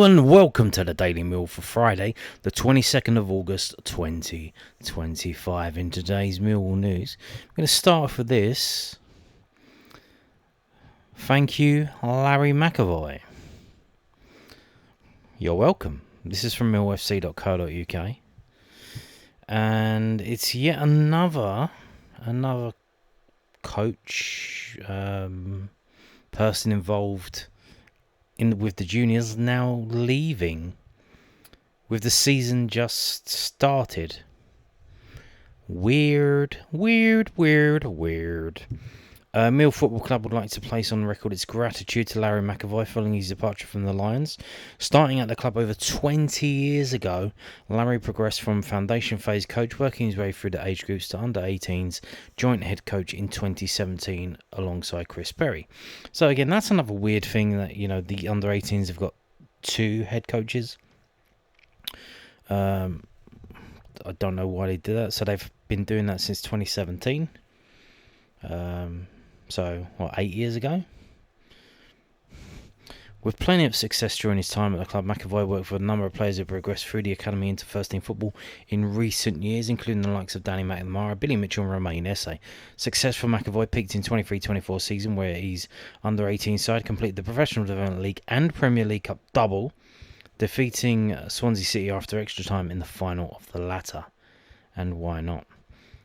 Hello and welcome to the Daily Meal for Friday, the 22nd of August 2025. In today's Millwall news, I'm going to start off with this. Thank you, Larry McAvoy. You're welcome. This is from millfc.co.uk. And it's yet another coach, person involved with the juniors now leaving with the season just started. Weird. Millwall Football Club would like to place on record its gratitude to Larry McAvoy following his departure from the Lions. Starting at the club over 20 years ago, Larry progressed from foundation phase coach, working his way through the age groups to under 18s, joint head coach in 2017 alongside Chris Berry. So again, that's another weird thing that, the under 18s have got two head coaches. I don't know why they did that. So they've been doing that since 2017. 8 years ago? With plenty of success during his time at the club, McAvoy worked for a number of players who progressed through the academy into first-team football in recent years, including the likes of Danny McNamara, Billy Mitchell and Romain Esse. Success for McAvoy peaked in 23-24 season, where his under-18 side completed the Professional Development League and Premier League Cup double, defeating Swansea City after extra time in the final of the latter. And why not?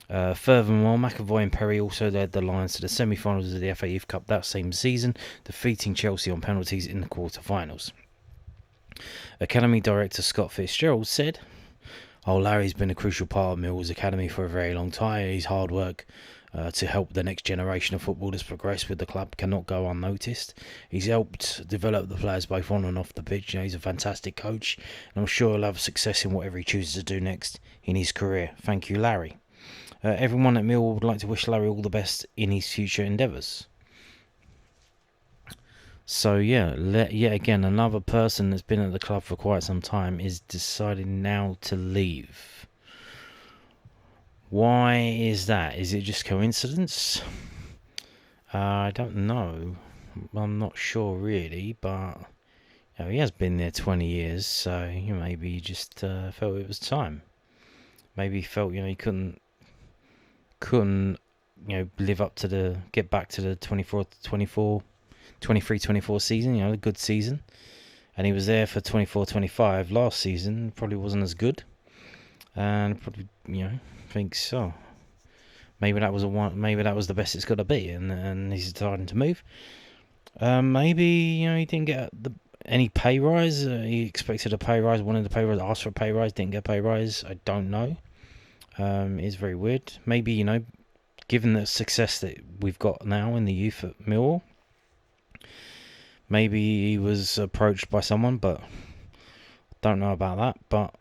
Furthermore, McAvoy and Perry also led the Lions to the semi-finals of the FA Youth Cup that same season, defeating Chelsea on penalties in the quarter-finals. Academy Director Scott Fitzgerald said, Larry's been a crucial part of Millwall's academy for a very long time. His hard work to help the next generation of footballers progress with the club cannot go unnoticed. He's helped develop the players both on and off the pitch. He's a fantastic coach, and I'm sure he'll have success in whatever he chooses to do next in his career. Thank you, Larry. Everyone at Millwall would like to wish Larry all the best in his future endeavours. So yet again, another person that's been at the club for quite some time is deciding now to leave. Why is that? Is it just coincidence? I don't know. I'm not sure really, but he has been there 20 years, so maybe he just felt it was time. Maybe he felt he couldn't live up to get back to the 23-24 season, a good season. And he was there for 24-25 last season, probably wasn't as good. And probably, think so. Maybe that was the best it's got to be, and he's deciding to move. Maybe, he didn't get any pay rise. He expected a pay rise, wanted a pay rise, asked for a pay rise, didn't get a pay rise. I don't know. It's very weird. Maybe, given the success that we've got now in the youth at Millwall, maybe he was approached by someone, but don't know about that. But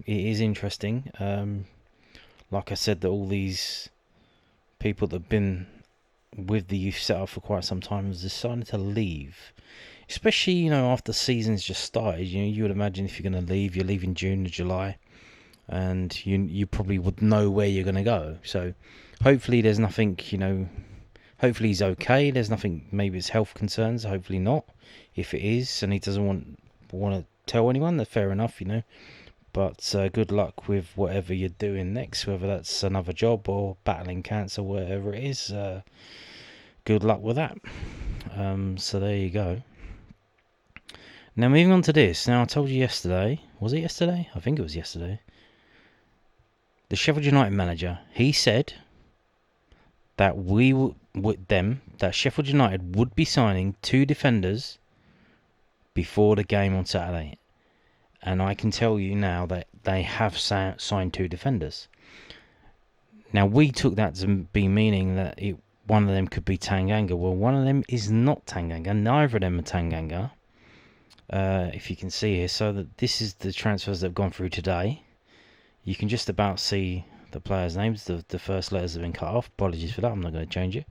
it is interesting. Like I said, that all these people that have been with the youth setup for quite some time have decided to leave. Especially, after the season's just started. You would imagine if you're going to leave, you're leaving June or July. And you probably would know where you're going to go. So hopefully there's nothing, hopefully he's okay. There's nothing, maybe it's health concerns. Hopefully not. If it is, and he doesn't want to tell anyone, then fair enough, But good luck with whatever you're doing next, whether that's another job or battling cancer, whatever it is. Good luck with that. So there you go. Now moving on to this. Now I told you yesterday. Was it yesterday? I think it was yesterday. The Sheffield United manager, he said that that Sheffield United would be signing two defenders before the game on Saturday. And I can tell you now that they have signed two defenders. Now, we took that to be meaning that one of them could be Tanganga. Well, one of them is not Tanganga. Neither of them are Tanganga. If you can see here. So that this is the transfers that have gone through today. You can just about see the players' names. The first letters have been cut off. Apologies for that. I'm not going to change it.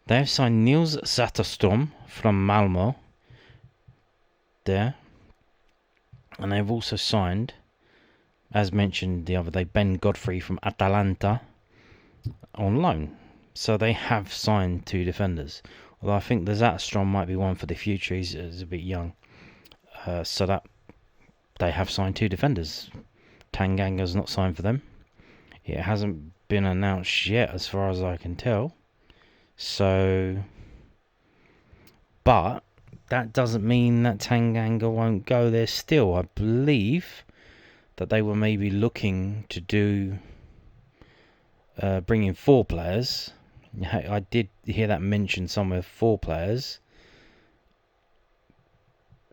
They have signed Niels Zetterstrom from Malmö. There. And they've also signed, as mentioned the other day, Ben Godfrey from Atalanta on loan. So they have signed two defenders. Although I think the Zetterstrom might be one for the future. He's a bit young. So that they have signed 2 defenders. Tanganga's not signed for them. It hasn't been announced yet, as far as I can tell. So, but that doesn't mean that Tanganga won't go there still. I believe that they were maybe looking to do bring in 4 players. I did hear that mentioned somewhere, 4 players.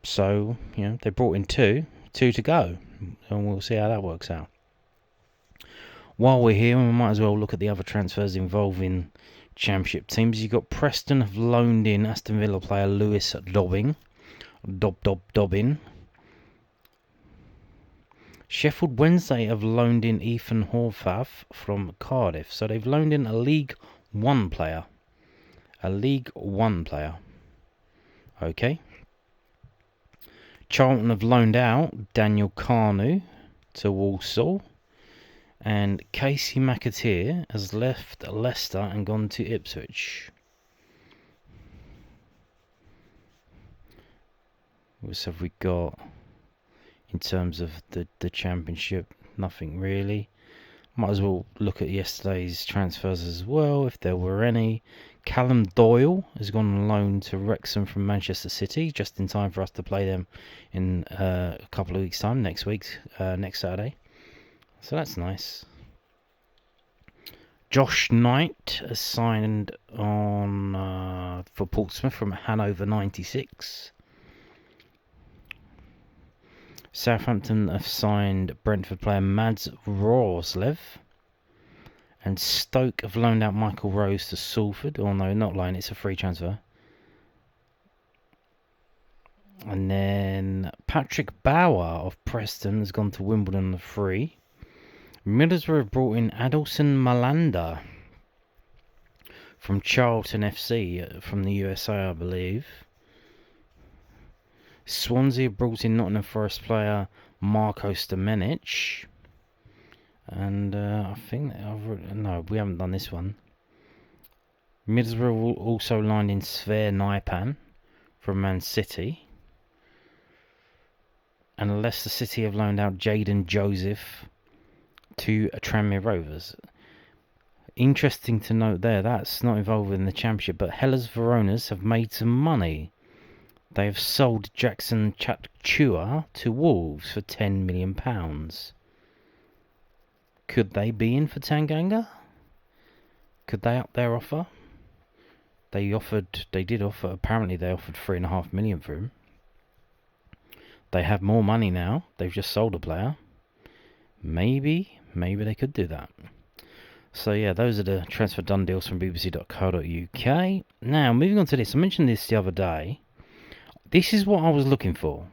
So, they brought in 2 to go, and we'll see how that works out. While we're here, we might as well look at the other transfers involving Championship teams. You've got Preston have loaned in Aston Villa player Lewis Dobbin. Sheffield Wednesday have loaned in Ethan Horvath from Cardiff. So they've loaned in a League 1 player. Okay. Charlton have loaned out Daniel Carnu to Walsall. And Casey McAteer has left Leicester and gone to Ipswich. What have we got in terms of the Championship? Nothing really. Might as well look at yesterday's transfers as well, if there were any. Callum Doyle has gone on loan to Wrexham from Manchester City, just in time for us to play them in a couple of weeks' time, next Saturday. So that's nice. Josh Knight has signed on for Portsmouth from Hanover 96. Southampton have signed Brentford player Mads Rorslev. And Stoke have loaned out Michael Rose to Salford. Oh no, not loan, it's a free transfer. And then Patrick Bauer of Preston has gone to Wimbledon on the free. Middlesbrough have brought in Adelson Malanda from Charlton FC from the USA, I believe. Swansea have brought in Nottingham Forest player Marko Stamenic. And I think... No, we haven't done this one. Middlesbrough also lined in Sver Naipan from Man City. And Leicester City have loaned out Jaden Joseph to Tranmere Rovers. Interesting to note there, that's not involved in the Championship, but Hellas Veronas have made some money. They have sold Jackson Chatchua to Wolves for £10 million. Could they be in for Tanganga? Could they up their offer? Apparently they offered £3.5 million for him. They have more money now. They've just sold a player. Maybe they could do that. So yeah, those are the transfer done deals from bbc.co.uk. Now, moving on to this. I mentioned this the other day. This is what I was looking for.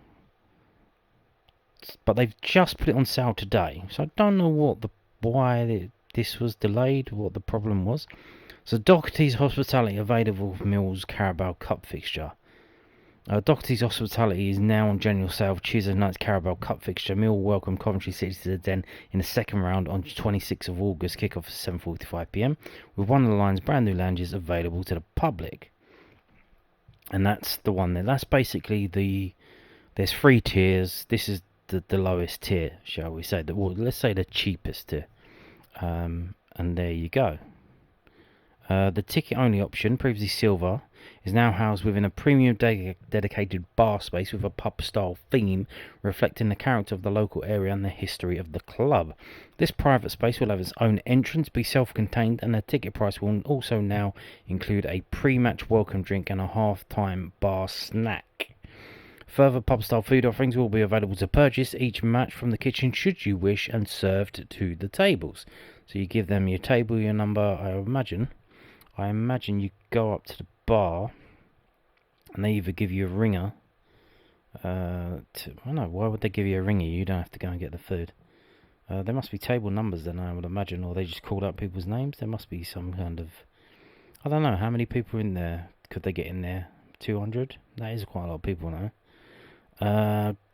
But they've just put it on sale today. So I don't know why this was delayed, what the problem was. So Doherty's Hospitality available for Millwall's Carabao Cup fixture. Doherty's Hospitality is now on general sale for Tuesday night's Carabao Cup fixture. Millwall welcome Coventry City to the Den in the second round on 26th of August. Kick-off at 7:45 p.m. with one of the line's brand new lounges available to the public. And that's the one there. That's basically there's 3 tiers. This is the lowest tier, shall we say. Let's say the cheapest tier. And there you go. The ticket-only option, previously silver, is now housed within a premium dedicated bar space with a pub-style theme reflecting the character of the local area and the history of the club. This private space will have its own entrance, be self-contained, and the ticket price will also now include a pre-match welcome drink and a half-time bar snack. Further pub-style food offerings will be available to purchase each match from the kitchen should you wish and served to the tables. So you give them your table, your number, I imagine you go up to the bar and they either give you a ringer. I don't know, why would they give you a ringer? You don't have to go and get the food. There must be table numbers then, I would imagine, or they just called out people's names. There must be some kind of... I don't know, how many people in there could they get in there? 200? That is quite a lot of people now.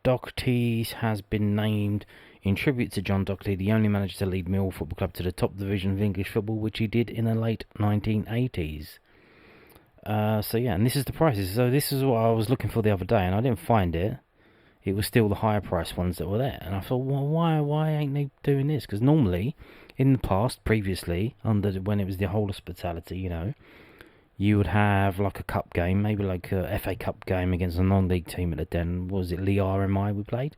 Doherty's has been named in tribute to John Doherty, the only manager to lead Millwall Football Club to the top division of English football, which he did in the late 1980s. So yeah, and this is the prices. So this is what I was looking for the other day, and I didn't find it. it was still the higher price ones that were there. And I thought, well, why ain't they doing this? Because normally, in the past, previously, when it was the whole hospitality, you would have like a cup game, maybe like a FA Cup game against a non-league team at the Den. What was it, Lee RMI we played?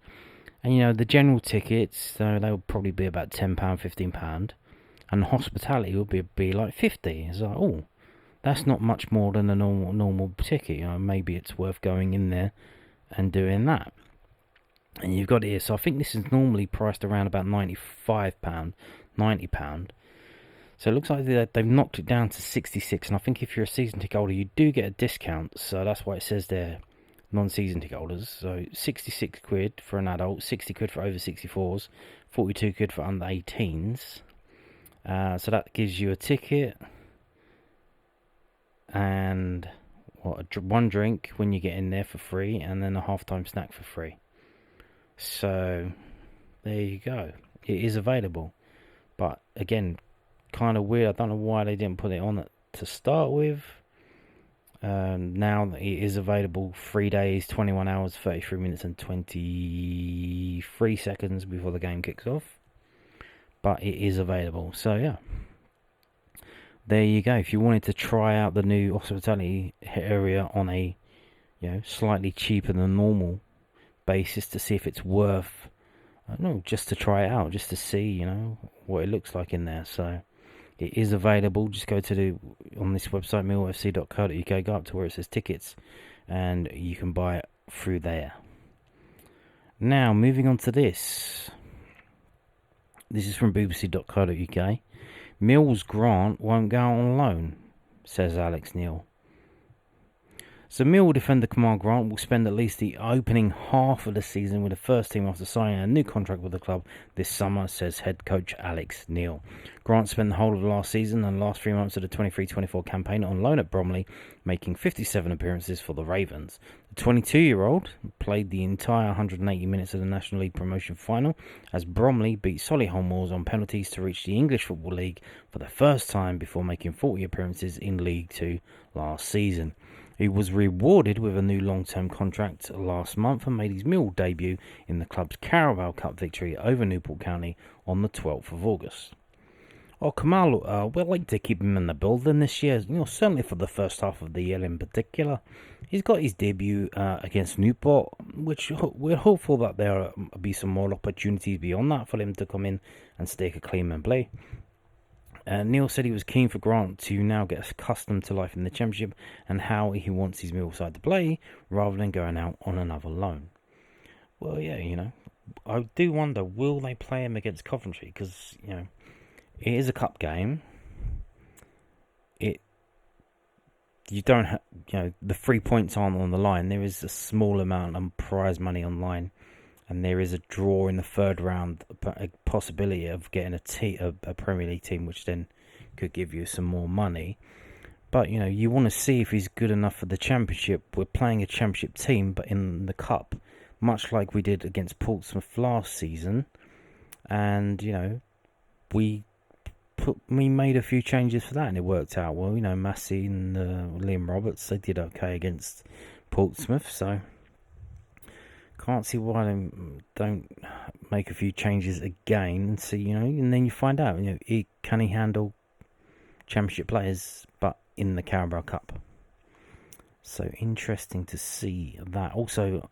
And the general tickets, they would probably be about £10, £15, and the hospitality would be like 50. It's like, oh, that's not much more than a normal ticket. Maybe it's worth going in there and doing that. And you've got it here. So I think this is normally priced around about £95, £90. So it looks like they've knocked it down to 66. And I think if you're a season ticket holder, you do get a discount. So that's why it says there, non-season ticket holders. So 66 quid for an adult, 60 quid for over 64s, 42 quid for under 18s. So that gives you a ticket and one drink when you get in there for free, and then a half-time snack for free. So there you go. It is available, but again, kind of weird. I don't know why they didn't put it on to start with. Now it is available 3 days, 21 hours, 33 minutes and 23 seconds before the game kicks off. But it is available. So yeah, there you go. If you wanted to try out the new hospitality area on a slightly cheaper than normal basis to see if it's worth, just to try it out, just to see what it looks like in there. So it is available. Just go on this website, millwallfc.co.uk, go up to where it says tickets, and you can buy it through there. Now, moving on to this. This is from bbc.co.uk. Millwall's Grant won't go out on loan, says Alex Neil. So Millwall defender Kamarl Grant will spend at least the opening half of the season with the first team after signing a new contract with the club this summer, says head coach Alex Neil. Grant spent the whole of the last season and last 3 months of the 23-24 campaign on loan at Bromley, making 57 appearances for the Ravens. The 22-year-old played the entire 180 minutes of the National League promotion final as Bromley beat Solihull Moors on penalties to reach the English Football League for the first time before making 40 appearances in League Two last season. He was rewarded with a new long-term contract last month and made his Millwall debut in the club's Carabao Cup victory over Newport County on the 12th of August. Kamarl, we'd like to keep him in the building this year, certainly for the first half of the year in particular. He's got his debut against Newport, which we're hopeful that there will be some more opportunities beyond that for him to come in and stake a claim and play. Neil said he was keen for Grant to now get accustomed to life in the Championship and how he wants his Millwall side to play, rather than going out on another loan. Well, yeah, I do wonder, will they play him against Coventry? Because, it is a cup game. You don't have, the 3 points aren't on the line. There is a small amount of prize money online. And there is a draw in the third round, a possibility of getting a Premier League team, which then could give you some more money. But, you want to see if he's good enough for the Championship. We're playing a Championship team, but in the Cup, much like we did against Portsmouth last season. And, we made a few changes for that, and it worked out well. Massey and Liam Roberts, they did okay against Portsmouth, so can't see why they don't make a few changes again and see, and then you find out, can he handle Championship players, but in the Carabao Cup. So interesting to see that. Also,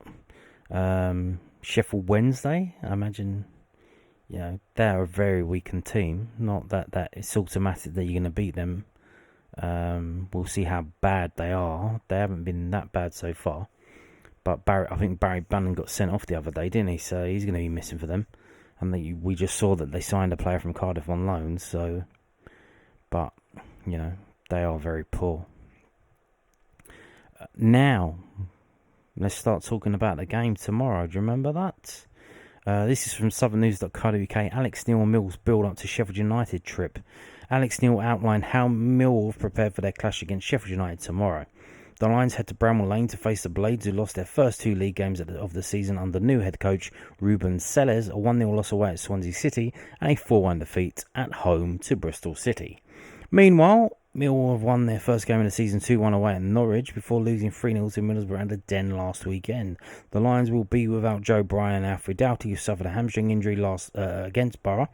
Sheffield Wednesday, I imagine, they're a very weakened team. Not that it's automatic that you're going to beat them. We'll see how bad they are. They haven't been that bad so far. But I think Barry Bannon got sent off the other day, didn't he? So he's going to be missing for them. And we just saw that they signed a player from Cardiff on loan. So, but, they are very poor. Now, let's start talking about the game tomorrow. Do you remember that? This is from southernnews.co.uk. Alex Neil and Mill's build-up to Sheffield United trip. Alex Neil outlined how Millwall have prepared for their clash against Sheffield United tomorrow. The Lions head to Bramwell Lane to face the Blades, who lost their first two league games of the season under new head coach Ruben Sellers, a 1-0 loss away at Swansea City and a 4-1 defeat at home to Bristol City. Meanwhile, Millwall have won their first game of the season 2-1 away at Norwich before losing 3-0 to Middlesbrough and the Den last weekend. The Lions will be without Joe Bryan and Alfred Doughty, who suffered a hamstring injury against Borough.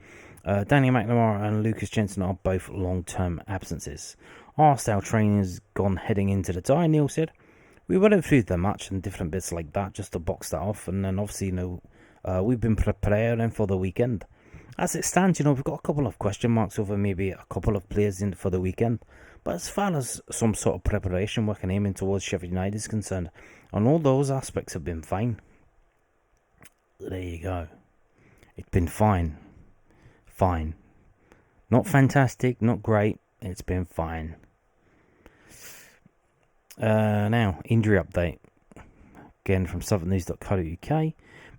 Danny McNamara and Lucas Jensen are both long-term absences. Our style training has gone heading into the tie, Neil said. We wouldn't feud that much and different bits like that, just to box that off. And then obviously, we've been preparing for the weekend. As it stands, we've got a couple of question marks over maybe a couple of players in for the weekend. But as far as some sort of preparation work and aiming towards Sheffield United is concerned, and all those aspects have been fine. There you go. It's been fine. Fine. Not fantastic, not great. It's been fine. Now, injury update. Again from southernnews.co.uk.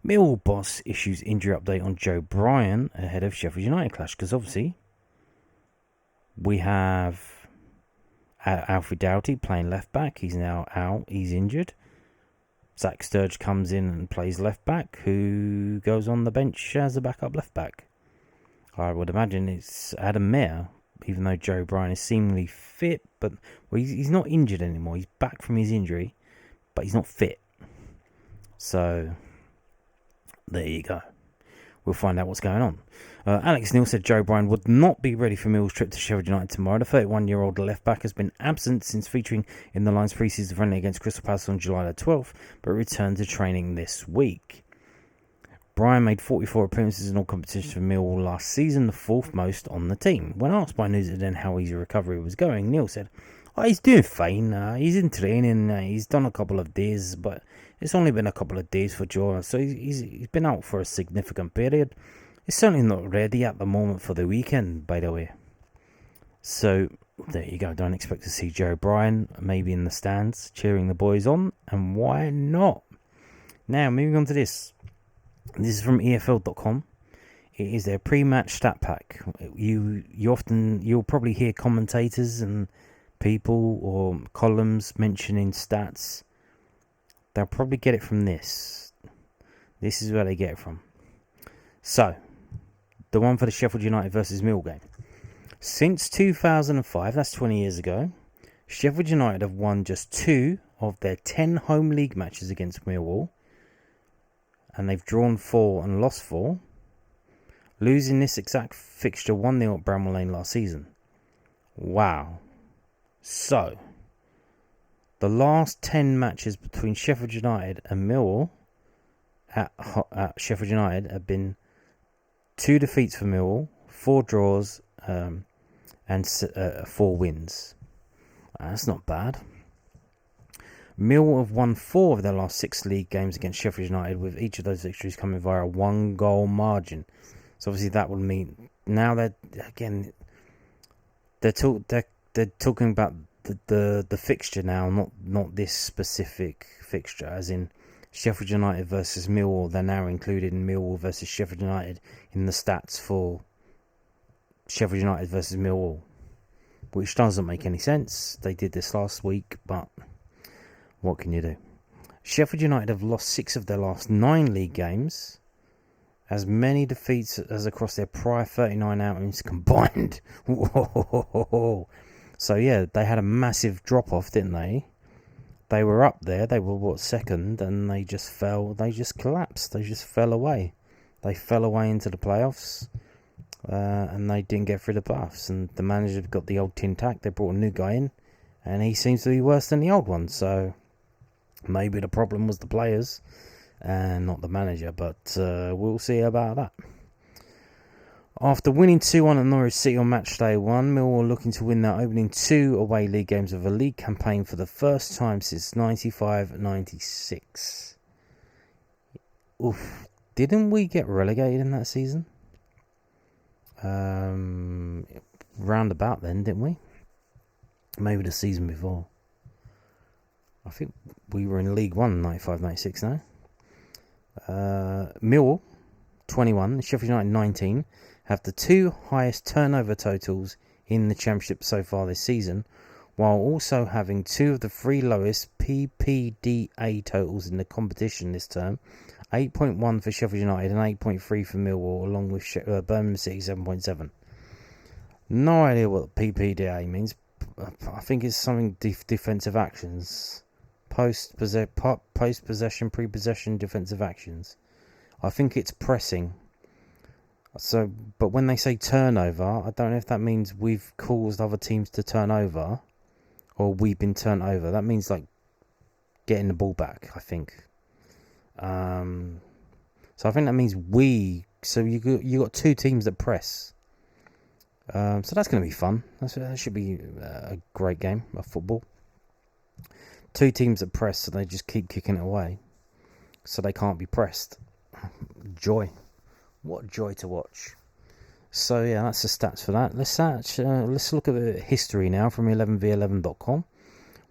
Millwall boss issues injury update on Joe Bryan ahead of Sheffield United clash. Because obviously, we have Alfred Doughty playing left back. He's now out. He's injured. Zach Sturge comes in and plays left back. Who goes on the bench as a backup left back? I would imagine it's Adam Mayer, even though Joe Bryan is seemingly fit. But he's not injured anymore. He's back from his injury, but he's not fit. So there you go. We'll find out what's going on. Alex Neil said Joe Bryan would not be ready for Mill's trip to Sheffield United tomorrow. The 31-year-old left-back has been absent since featuring in the Lions pre-season friendly against Crystal Palace on July the 12th, but returned to training this week. Bryan made 44 appearances in all competitions for Millwall last season, the fourth most on the team. When asked by Newsenden how his recovery was going, Neil said, he's doing fine. He's in training. He's done a couple of days, but it's only been a couple of days for Joe, so he's been out for a significant period. He's certainly not ready at the moment for the weekend, by the way. So, there you go. Don't expect to see Joe Bryan maybe in the stands cheering the boys on, and why not? Now, moving on to this. This is from EFL.com. It is their pre-match stat pack. You'll probably hear commentators and people or columns mentioning stats. They'll probably get it from this. This is where they get it from. So, the one for the Sheffield United versus Millwall game. Since 2005, that's 20 years ago, Sheffield United have won just 2 of their 10 home league matches against Millwall. And they've drawn 4 and lost 4. Losing this exact fixture 1-0 at Bramall Lane last season. Wow. So, the last 10 matches between Sheffield United and Millwall at Sheffield United have been 2 defeats for Millwall, 4 draws, and 4 wins. That's not bad. Millwall have won 4 of their last 6 league games against Sheffield United, with each of those victories coming via a 1-goal margin. So obviously that would mean now that again they're talking about the fixture now, not this specific fixture, as in Sheffield United versus Millwall. They're now included in Millwall versus Sheffield United in the stats for Sheffield United versus Millwall, which doesn't make any sense. They did this last week, but what can you do? Sheffield United have lost 6 of their last 9 league games, as many defeats as across their prior 39 outings combined. Whoa. So yeah, they had a massive drop-off, didn't they? They were up there, they were second, and they just collapsed, they just fell away. They fell away into the playoffs, and they didn't get through the playoffs, and the manager got the old tin tack. They brought a new guy in, and he seems to be worse than the old one, so maybe the problem was the players and not the manager, but we'll see about that. After winning 2-1 at Norwich City on match day 1, Millwall are looking to win their opening 2 away league games of a league campaign for the first time since 95-96. Oof. Didn't we get relegated in that season? Roundabout then, didn't we? Maybe the season before. I think we were in League 1 95-96 now. Millwall, 21, Sheffield United, 19, have the 2 highest turnover totals in the Championship so far this season, while also having 2 of the 3 lowest PPDA totals in the competition this term, 8.1 for Sheffield United and 8.3 for Millwall, along with Birmingham City 7.7. No idea what PPDA means. I think it's something defensive actions, post-possession, pre-possession defensive actions. I think it's pressing. So, but when they say turnover, I don't know if that means we've caused other teams to turn over, or we've been turned over. That means like getting the ball back, I think. So I think that means we. So you got two teams that press. So that's going to be fun. That should be a great game of football. Two teams that press, so they just keep kicking it away, so they can't be pressed. Joy. What joy to watch. So yeah, that's the stats for that. Let's look at the history now from 11v11.com.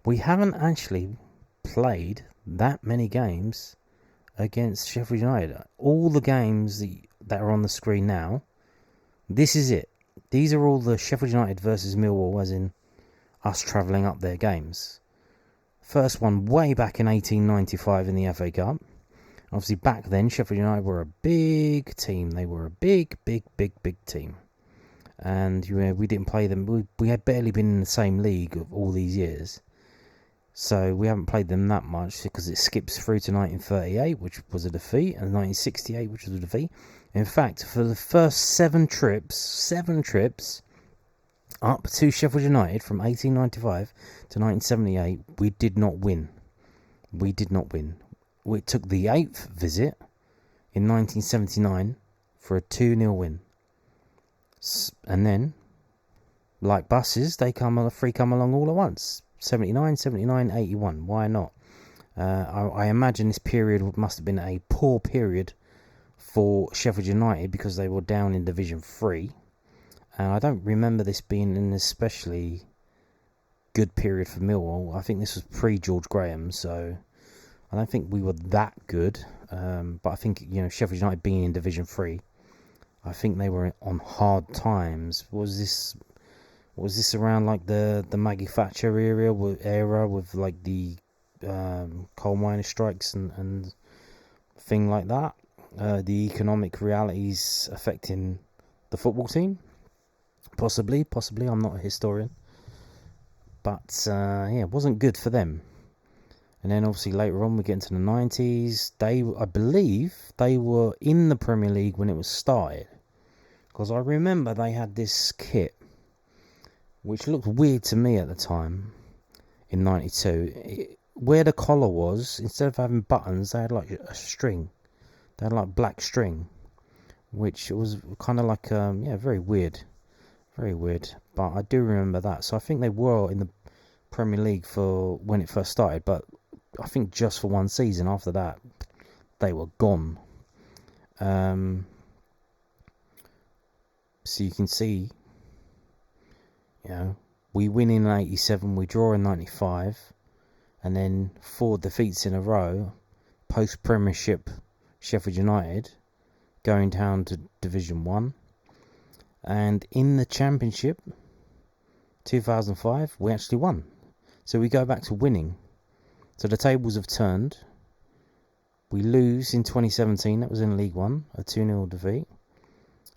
We haven't actually played that many games against Sheffield United. All the games that are on the screen now, this is it. These are all the Sheffield United versus Millwall, as in us travelling up their games. First one way back in 1895 in the FA Cup. Obviously, back then, Sheffield United were a big team. They were a big team. And we didn't play them. We had barely been in the same league of all these years. So we haven't played them that much because it skips through to 1938, which was a defeat, and 1968, which was a defeat. In fact, for the first seven trips up to Sheffield United from 1895 to 1978, we did not win. We took the 8th visit in 1979 for a 2-0 win. And then, like buses, they come along all at once. 79, 79, 81. Why not? I imagine this period must have been a poor period for Sheffield United because they were down in Division 3. And I don't remember this being an especially good period for Millwall. I think this was pre-George Graham, so I don't think we were that good. But I think, Sheffield United being in Division 3, I think they were on hard times. Was this around like the Maggie Thatcher era with like the coal miner strikes and thing like that? The economic realities affecting the football team? Possibly. I'm not a historian. But it wasn't good for them. And then obviously later on we get into the 90s. I believe they were in the Premier League when it was started. Because I remember they had this kit, which looked weird to me at the time, in 92. Where the collar was, instead of having buttons, they had like a string. They had like black string, which was kind of like, very weird. Very weird. But I do remember that. So I think they were in the Premier League for when it first started, but I think just for one season. After that, they were gone. So you can see, we win in 87, we draw in 95, and then 4 defeats in a row, post-Premiership Sheffield United, going down to Division 1. And in the Championship, 2005, we actually won. So we go back to winning. So the tables have turned. We lose in 2017, that was in League 1, a 2-0 defeat.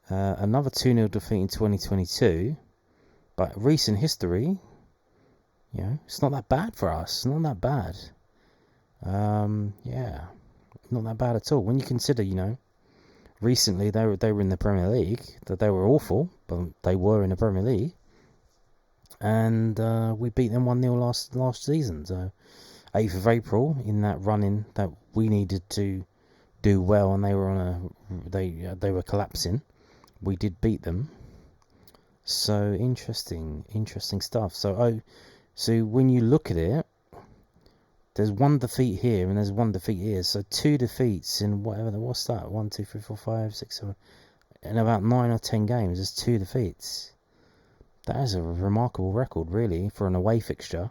Another 2-0 defeat in 2022. But recent history, it's not that bad for us. Not that bad. Not that bad at all. When you consider, recently they were in the Premier League, that they were awful, but they were in the Premier League. And we beat them 1-0 last season. So 8th of April in that run-in that we needed to do well, and they were they were collapsing. We did beat them. So interesting stuff. So when you look at it, there's one defeat here and there's one defeat here. So 2 defeats in what's that? 1, 2, 3, 4, 5, 6, 7. In about 9 or 10 games, there's 2 defeats. That is a remarkable record, really, for an away fixture.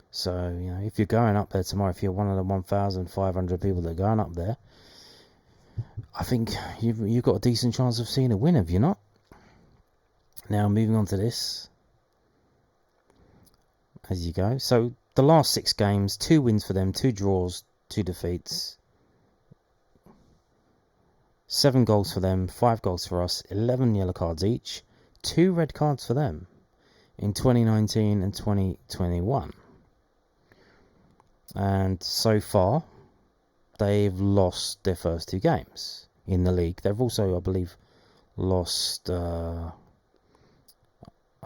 So, if you're going up there tomorrow, if you're one of the 1,500 people that are going up there, I think you've got a decent chance of seeing a win, have you not? Now, moving on to this. As you go. So, the last 6 games, 2 wins for them, 2 draws, 2 defeats. 7 goals for them, 5 goals for us, 11 yellow cards each, 2 red cards for them. in 2019 and 2021. And so far, they've lost their first 2 games in the league. They've also, I believe, lost... I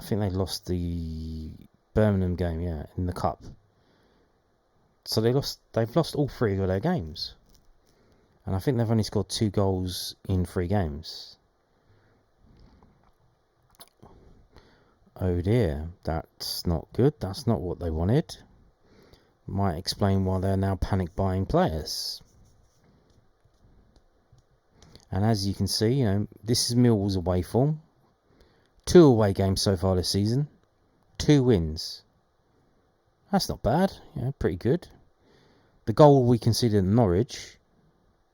think they lost the Birmingham game, in the cup. So they've lost all 3 of their games. And I think they've only scored 2 goals in 3 games. Oh dear, that's not good. That's not what they wanted. Might explain why they're now panic buying players. And as you can see, this is Millwall's away form. 2 away games so far this season. 2 wins. That's not bad. Pretty good. The goal we conceded at Norwich,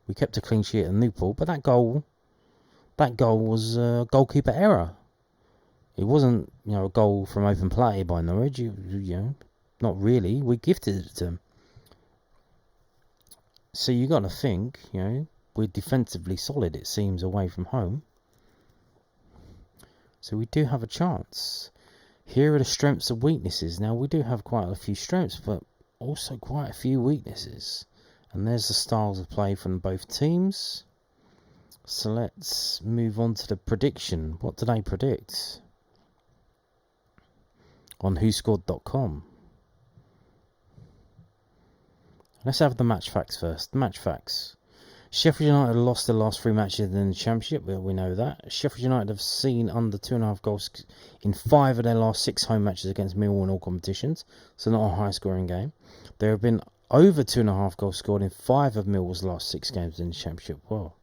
we kept a clean sheet at Newport, but that goal was a goalkeeper error. It wasn't, a goal from open play by Norwich. Not really. We gifted it to them. So you got to think, we're defensively solid, it seems, away from home. So we do have a chance. Here are the strengths and weaknesses. Now, we do have quite a few strengths, but also quite a few weaknesses. And there's the styles of play from both teams. So let's move on to the prediction. What do they predict? On whoscored.com. Let's have the match facts first. The match facts. Sheffield United lost their last 3 matches in the Championship. Well, we know that. Sheffield United have seen under 2.5 goals in 5 of their last 6 home matches against Millwall in all competitions. So not a high-scoring game. There have been over 2.5 goals scored in 5 of Millwall's last 6 games in the Championship. Well,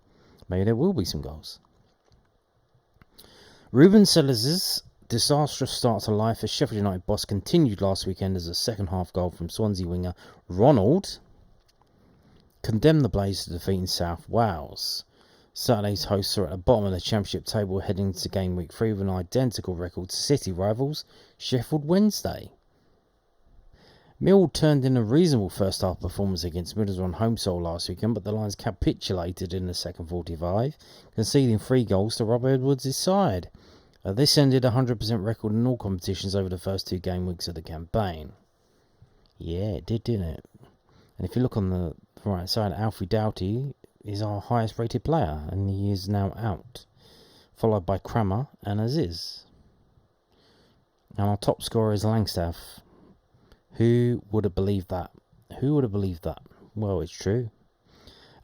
maybe there will be some goals. Ruben Sellers' disastrous start to life as Sheffield United boss continued last weekend as a second-half goal from Swansea winger Ronald condemned the Blaze to defeat in South Wales. Saturday's hosts are at the bottom of the Championship table heading into game week 3 with an identical record to City rivals Sheffield Wednesday. Mill turned in a reasonable first half performance against Middlesbrough on home soil last weekend, but the Lions capitulated in the second 45, conceding 3 goals to Rob Edwards' side. This ended a 100% record in all competitions over the first 2 game weeks of the campaign. Yeah, it did, didn't it? And if you look on the right side, Alfie Doughty is our highest rated player, and he is now out, followed by Crammer and Aziz. And our top scorer is Langstaff. Who would have believed that? Who would have believed that? Well, it's true.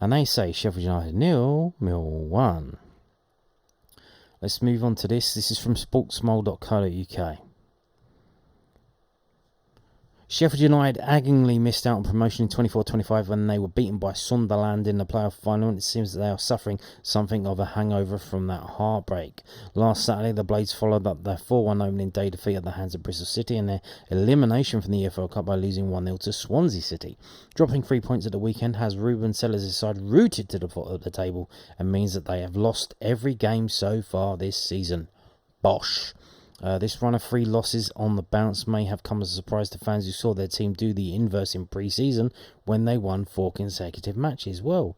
And they say Sheffield United 0, Mill 1. Let's move on to this. This is from sportsmole.co.uk. Sheffield United agony missed out on promotion in 24-25 when they were beaten by Sunderland in the playoff final, and it seems that they are suffering something of a hangover from that heartbreak. Last Saturday, the Blades followed up their 4-1 opening day defeat at the hands of Bristol City and their elimination from the EFL Cup by losing 1-0 to Swansea City. Dropping 3 points at the weekend has Ruben Sellers' side rooted to the bottom of the table and means that they have lost every game so far this season. Bosh. This run of 3 losses on the bounce may have come as a surprise to fans who saw their team do the inverse in pre-season when they won 4 consecutive matches. Well,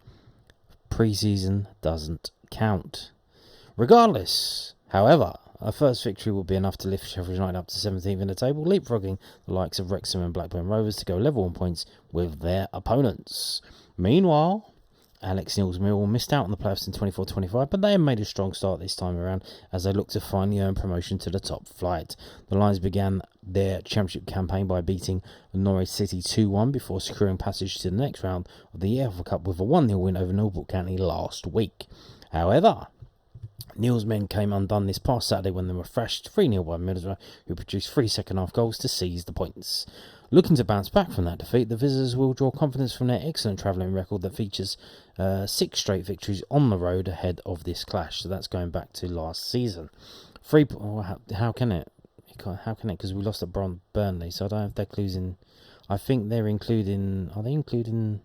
pre-season doesn't count. Regardless, however, a first victory will be enough to lift Sheffield United up to 17th in the table, leapfrogging the likes of Wrexham and Blackburn Rovers to go level on points with their opponents. Meanwhile, Alex Neil's Millwall missed out on the playoffs in 24-25, but they have made a strong start this time around as they look to finally earn promotion to the top flight. The Lions began their Championship campaign by beating Norwich City 2-1 before securing passage to the next round of the EFL Cup with a 1-0 win over Newport County last week. However, Neil's men came undone this past Saturday when they were thrashed 3-0 by Middlesbrough, who produced 3 second-half goals to seize the points. Looking to bounce back from that defeat, the visitors will draw confidence from their excellent travelling record that features 6 straight victories on the road ahead of this clash. So that's going back to last season. How can it? How can it? Because we lost at Burnley, so I don't have their clues in. I think they're including. Are they including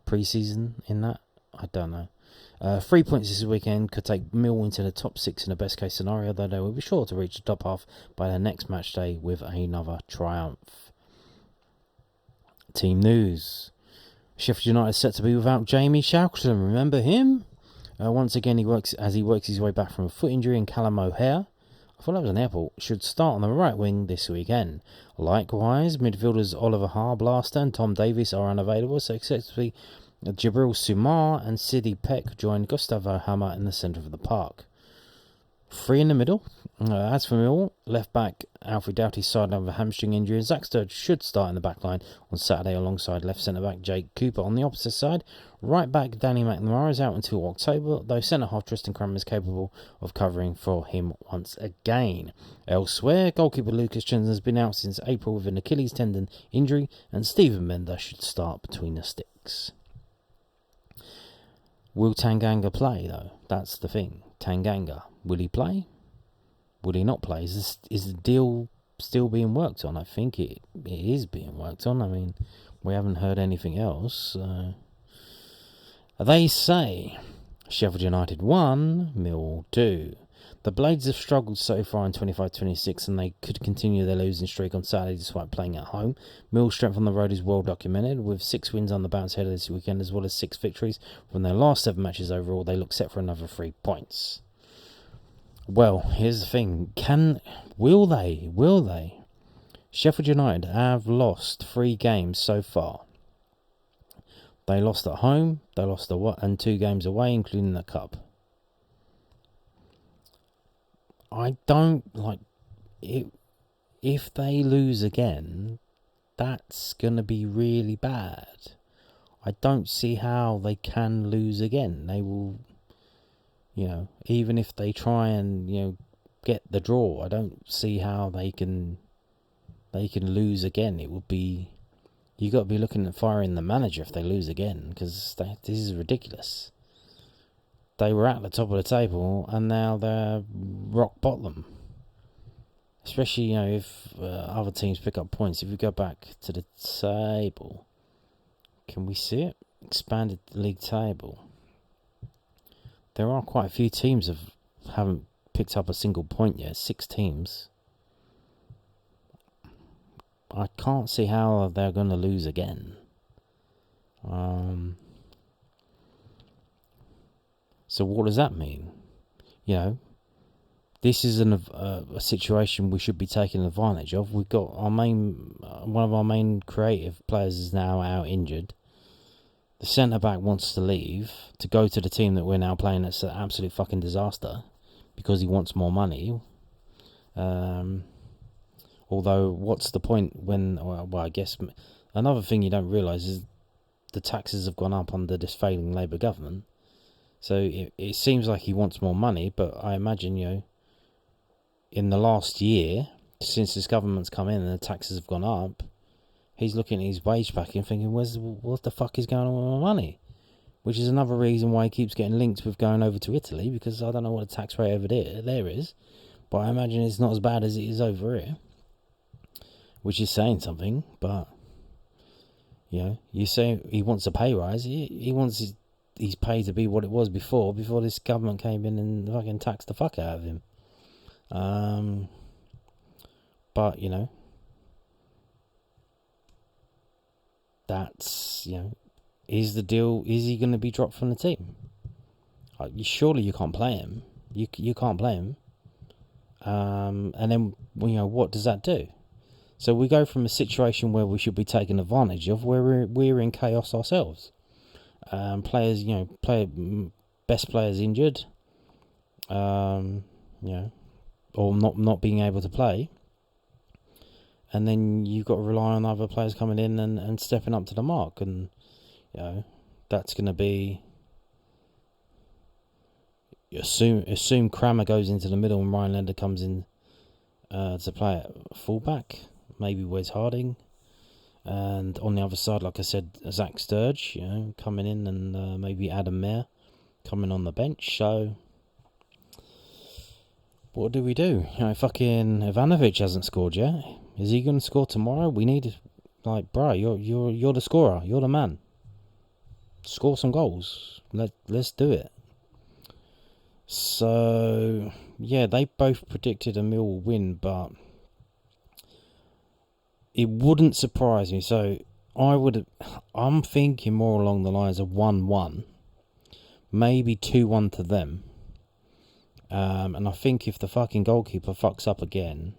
pre-season in that? I don't know. 3 points this weekend could take Mill into the top 6 in the best case scenario, though they will be sure to reach the top half by their next match day with another triumph. Team news. Sheffield United set to be without Jamie Shackleton. Remember him? Once again, he works his way back from a foot injury, and Callum O'Hare, Fulham's an airport should start on the right wing this weekend. Likewise, midfielders Oliver Harblaster and Tom Davies are unavailable, so successfully Jibril Sumar and Sidi Peck join Gustavo Hammer in the centre of the park. 3 in the middle. As for Millwall, left back Alfie Doughty sidelined with a hamstring injury, and Zach Sturridge should start in the back line on Saturday alongside left centre back Jake Cooper. On the opposite side, right back Danny McNamara is out until October, though centre half Tristan Crum is capable of covering for him once again. Elsewhere, goalkeeper Lucas Chenson has been out since April with an Achilles tendon injury, and Stephen Mender should start between the sticks. Will Tanganga play, though? That's the thing. Tanganga. Will he play? Will he not play? Is the deal still being worked on? I think it is being worked on. I mean, we haven't heard anything else. They say Sheffield United 1, Millwall 2. The Blades have struggled so far in 25-26, and they could continue their losing streak on Saturday despite playing at home. Mill's strength on the road is well documented, with 6 wins on the bounce head of this weekend, as well as 6 victories from their last 7 matches overall. They look set for another 3 points. Well, here's the thing. Will they? Sheffield United have lost 3 games so far. They lost at home, they lost and 2 games away, including the Cup. I don't like it. If they lose again, that's going to be really bad. I don't see how they can lose again. They will, even if they try and, get the draw, I don't see how they can lose again. It would be, you got to be looking at firing the manager if they lose again, because this is ridiculous. They were at the top of the table, and now they're rock bottom. Especially, if other teams pick up points. If we go back to the table, can we see it? Expanded league table. There are quite a few teams that haven't picked up a single point yet. 6 teams. I can't see how they're going to lose again. So what does that mean? This is a situation we should be taking advantage of. We've got one of our main creative players is now out injured. The centre back wants to leave to go to the team that we're now playing. That's an absolute fucking disaster because he wants more money. Although, what's the point when? Well, I guess another thing you don't realise is the taxes have gone up under this failing Labour government. So it seems like he wants more money, but I imagine, in the last year, since this government's come in and the taxes have gone up, he's looking at his wage packet and thinking, what the fuck is going on with my money? Which is another reason why he keeps getting linked with going over to Italy, because I don't know what the tax rate over there is, but I imagine it's not as bad as it is over here, which is saying something. But, you say he wants a pay rise, he wants his pay to be what it was before this government came in and fucking taxed the fuck out of him. But, that's, is the deal, is he going to be dropped from the team? Surely you can't play him. You can't play him. And then, what does that do? So we go from a situation where we should be taking advantage of, where we're in chaos ourselves. Players, best players injured, or not being able to play, and then you've got to rely on other players coming in and stepping up to the mark, and that's going to be. Assume Crammer goes into the middle and Ryan Lender comes in to play at fullback, maybe Wes Harding. And on the other side, like I said, Zach Sturridge, coming in, and maybe Adam Mayer coming on the bench. So, what do we do? Fucking Ivanovic hasn't scored yet. Is he going to score tomorrow? We need, bro, you're the scorer. You're the man. Score some goals. Let's do it. So, yeah, they both predicted a Millwall win, but it wouldn't surprise me. So I'm thinking more along the lines of 1-1, maybe 2-1 to them, And I think if the fucking goalkeeper fucks up again,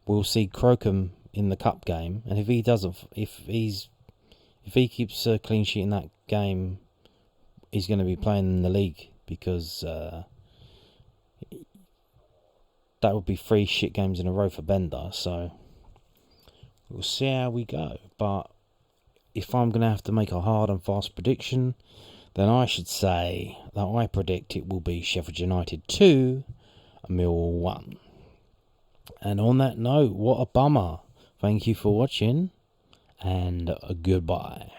we'll see Crocombe in the cup game. And if he doesn't, if he keeps a clean sheet in that game, he's going to be playing in the league, because that would be 3 shit games in a row for Bender. So we'll see how we go. But if I'm going to have to make a hard and fast prediction, then I should say that I predict it will be Sheffield United 2, Millwall 1. And on that note, what a bummer. Thank you for watching, and goodbye.